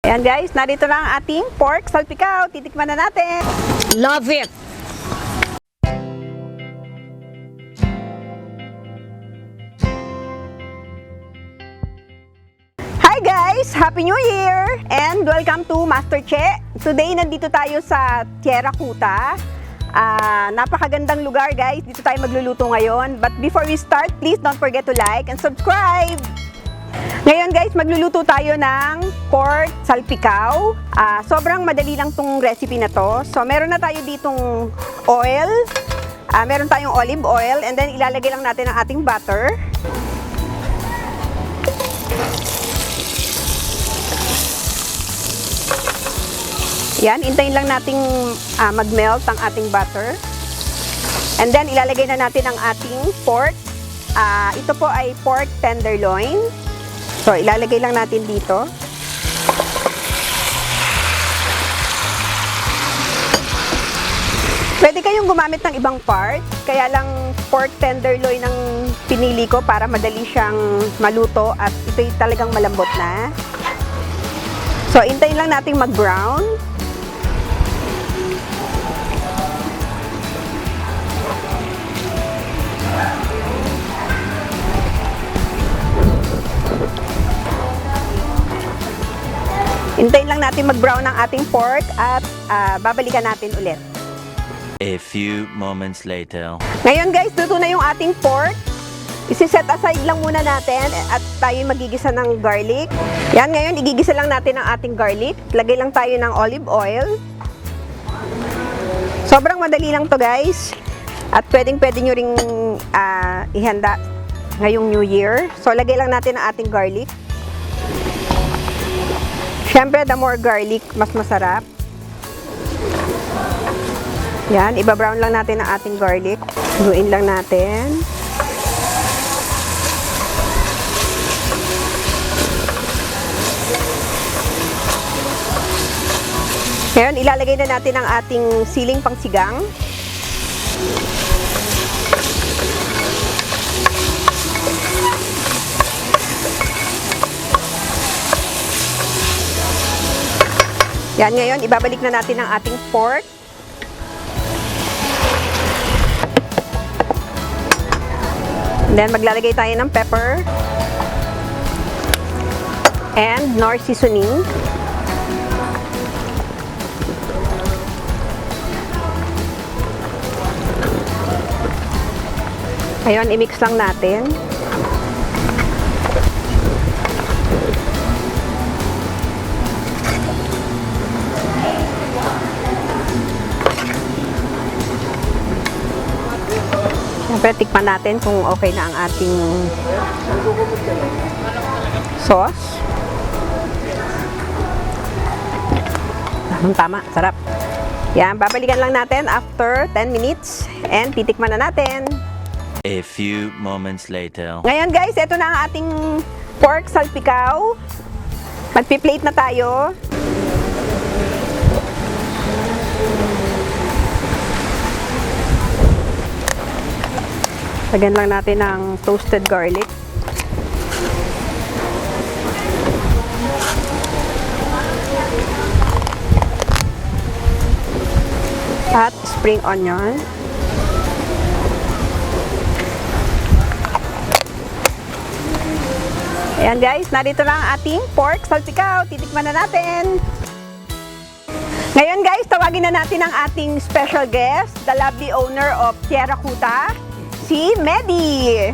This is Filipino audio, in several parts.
Ayan guys, narito na ang ating pork salpicao. Titikman na natin. Love it! Hi guys! Happy New Year! And welcome to MasterChe. Today, nandito tayo sa Tierra Cuta. Napakagandang lugar guys. Dito tayo magluluto ngayon. But before we start, please don't forget to like and subscribe! Ngayon guys, magluluto tayo ng pork salpicao. Sobrang madali lang tong recipe na to. So meron na tayo ditong oil. Meron tayong olive oil. And then ilalagay lang natin ang ating butter. Yan, hintayin lang nating mag-melt ang ating butter. And then ilalagay na natin ang ating pork. Ito po ay pork tenderloin. So, ilalagay lang natin dito. Pwede kayong gumamit ng ibang part. Kaya lang pork tenderloin ang pinili ko para madali siyang maluto at ito'y talagang malambot na. So, hintayin lang natin mag-brown. Hintayin lang natin mag-brown ang ating pork at babalikan natin ulit. A few moments later. Ngayon guys, luto na yung ating pork. Isi-set aside lang muna natin at tayo magigisa ng garlic. Yan, ngayon igigisa lang natin ang ating garlic. Lagay lang tayo ng olive oil. Sobrang madali lang to guys. At pwedeng-pwede nyo ring ihanda ngayong New Year. So, lagay lang natin ang ating garlic. Siyempre, the more garlic, mas masarap. Yan, iba-brown lang natin ang ating garlic. Luin lang natin. Ngayon, ilalagay na natin ang ating siling pangsigang. Yan, ngayon, ibabalik na natin ang ating pork. And then, maglalagay tayo ng pepper. And Knorr seasoning. Ngayon, i-mix lang natin. Siyempre, tikman natin kung okay na ang ating sauce. Tama, sarap. Yan, babalikan lang natin after 10 minutes and titikman na natin. A few moments later. Ngayon guys, ito na ang ating pork salpicao. Magpi-plate na tayo. Lagyan lang natin ng toasted garlic. At spring onion. Ayan guys, narito na ang ating pork salpicao. Titikman na natin. Ngayon guys, tawagin na natin ang ating special guest, the lovely owner of Tierra Cuta, si Medi.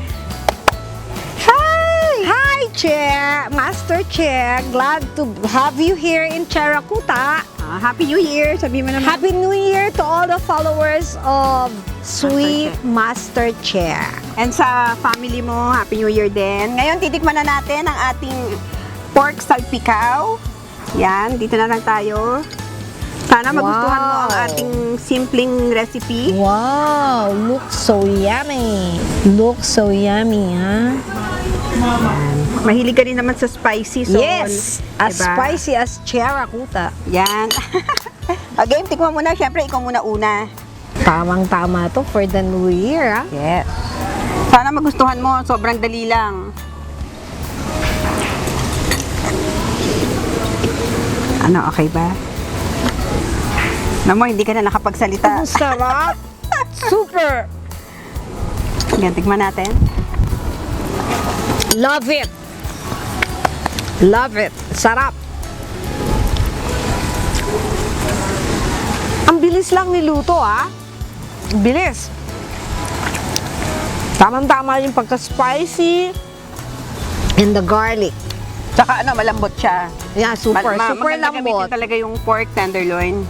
Hi! Hi, Che! MasterChe! Glad to have you here in Tierra Cuta. Happy New Year! Sabi mo naman. Happy New Year to all the followers of SweetMasterChe. And sa family mo, Happy New Year din. Ngayon, titikman na natin ang ating pork salpicao. Yan, dito na lang tayo. Sana magustuhan mo ang ating simpleng recipe. Wow! Looks so yummy! Looks so yummy, ha? Mahilig ka rin naman sa spicy. So, Yes! As diba? spicy as Tierra Cuta. Yan. Okay, tikman mo na. Siyempre, ikaw muna una. Tamang-tama to for the New Year, ha? Yes. Sana magustuhan mo. Sobrang dali lang. Ano, okay ba? Alam mo, hindi ka na nakapagsalita. Ang sarap! Super! Yan, tikman natin. Love it! Love it! Sarap! Ang bilis lang niluto, ah. Bilis. Tamang-tama yung pagka-spicy and the garlic. Tsaka ano, malambot siya. Yeah, super Maganda lambot. gamitin talaga yung pork tenderloin.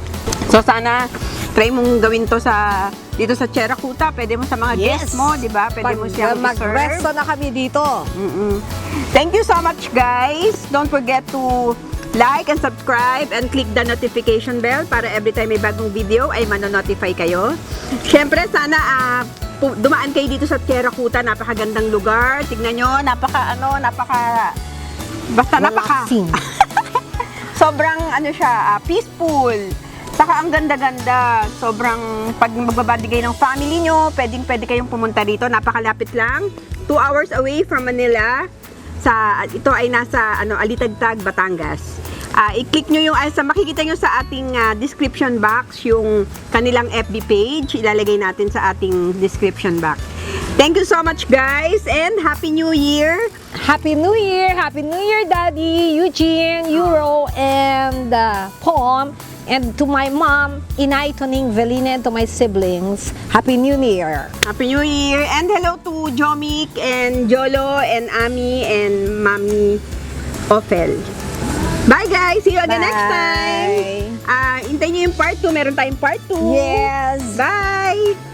So sana try mong gawin to dito sa Cherakuta. Pwede mo sa mga guests mo, di ba? Pwede mo siyang Mag-resto i-serve. na kami dito. Thank you so much, guys. Don't forget to like and subscribe and click the notification bell para every time may bagong video ay manonotify kayo. Siyempre, sana dumaan kayo dito sa Cherakuta. Napakagandang lugar. Tignan nyo, Relaxing. sobrang peaceful. Saka ang ganda-ganda. Sobrang pag magbabandi kayo ng family nyo, pwede kayong pumunta dito. Napakalapit lang. 2 hours away from Manila. Ito ay nasa Alitagtag, Batangas. I-click nyo yung makikita nyo sa ating description box yung kanilang FB page. Ilalagay natin sa ating description box. Thank you so much, guys, and Happy New Year! Happy New Year! Happy New Year, Daddy, Eugene, Euro, and Pom. And to my mom, Inay, Toning, Velina, and to my siblings, Happy New Year! Happy New Year! And hello to Jomik and Jolo and Ami and Mami Ophel. Bye, guys! See you again next time! Hintayin nyo yung part 2. Meron tayong part 2. Yes! Bye!